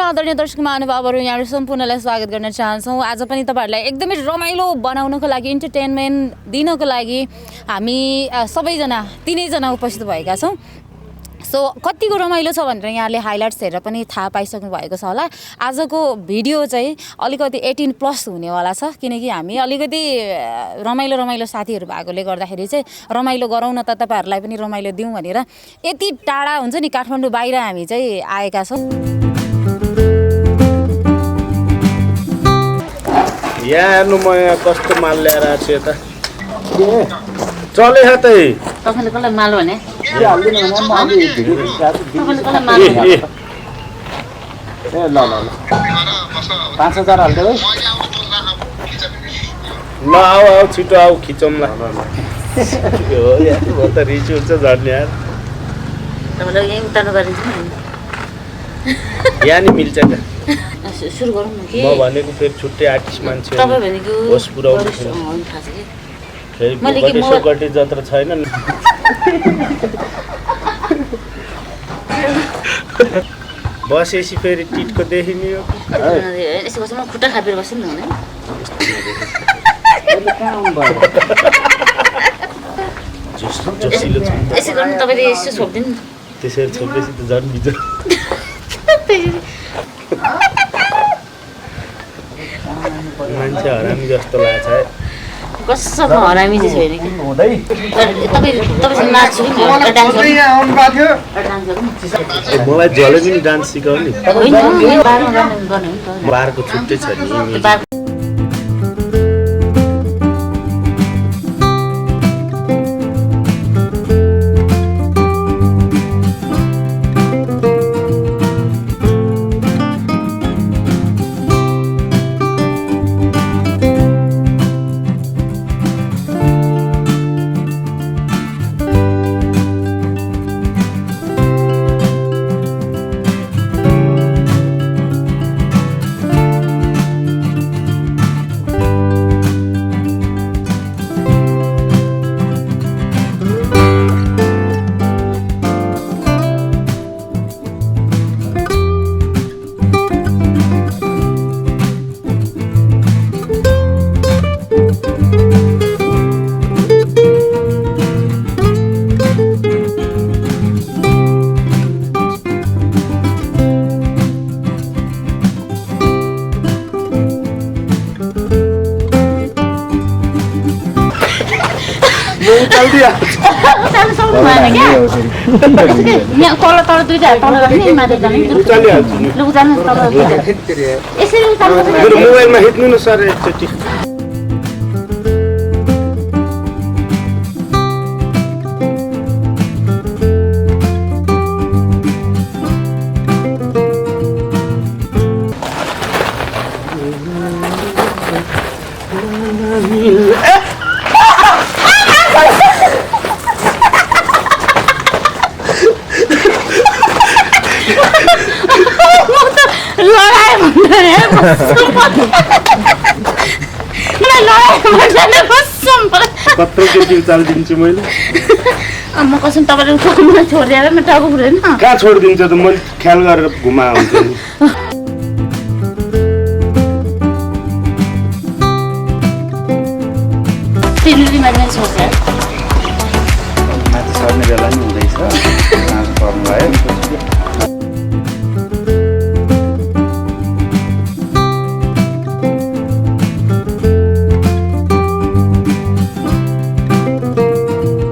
आदरणीय दर्शक महानुभावहरू यहाँहरू सम्पूर्णलाई स्वागत गर्न चाहन्छौँ। आज पनि तपाईहरुलाई एकदमै रमाइलो बनाउनको लागि इन्टरटेनमेन्ट दिनको लागि हामी सबैजना तीनैजना उपस्थित भएका छौँ। सो कतिको रमाइलो छ भनेर यहाँले हाइलाइट्स हेरेर पनि थाहा पाइसक्नु भएको छ होला। आजको भिडियो चाहिँ अलिकति 18+ हुनेवाला छ, किनकि हामी अलिकति रमाइलो साथीहरू भएकोले गर्दाखेरि चाहिँ रमाइलो गरौँ न त, तपाईहरुलाई पनि रमाइलो दिउँ भनेर यति टाढा हुन्छ नि काठमाडौँ बाहिर हामी चाहिँ आएका छौँ। यहाँ हेर्नु म यहाँ कस्तो माल ल्याएर आएको छु यता चले हातै तपाईले कसलाई माल भने हाल्दिनु भने म अलि भिडियो तपाईले कसलाई माल भने ए ल 5000 हाल्दै है ल आऊ छिटो आऊ खिचौँ ल हो यार म त रिस हुन्छ झन् यार तपाईले यही उतार्नु गरिन्छ नि यहाँ नि मिल्छ क्या सुरु गरौँ न के म भनेको फेरि छुट्टै आर्टिस्ट मान्छे तपाई भनेको होस पुराउनु थाहा छ फेरि गटी जत्रा छैन नि बसेपछि फेरि टिटको देखिने हो यसो बस्नु खुट्टा खापेर बस्नु न भने जोसिलो छ यसो गर्नु तपाईले यसो छोप्दिनु त्यसरी छोपेपछि त झन् बिजो मान्छे हरामी जस्तो लाग्छ है कसम हरामी चाहिँ छैन कि हुँदै तपाईसँग नाच्छु कि एउटा डान्स गर्नु आउनु भएको थियो डान्स गर्नु मलाई जले पनि डान्स सिकाउने होइन यो बारमा गर्ने हो नि बारको छुट्टै छ नि त यहाँ कल तर दुईटा तल गर्ने माथि जाने उचालिहाल्छु नि लु जानु तल यसरी उचाल्नु मेरो मोबाइलमा हिट्नु न सर एकचोटि कत्रो केटी उचालिदिन्छु मैले म कसम तपाईँले उठाउनु छोडिदिएर म टाउको पुऱ्याइन कहाँ छोडिदिन्छ त मैले ख्याल गरेर घुमा हुन्छु नि तिनीले मान्छे छोड्छ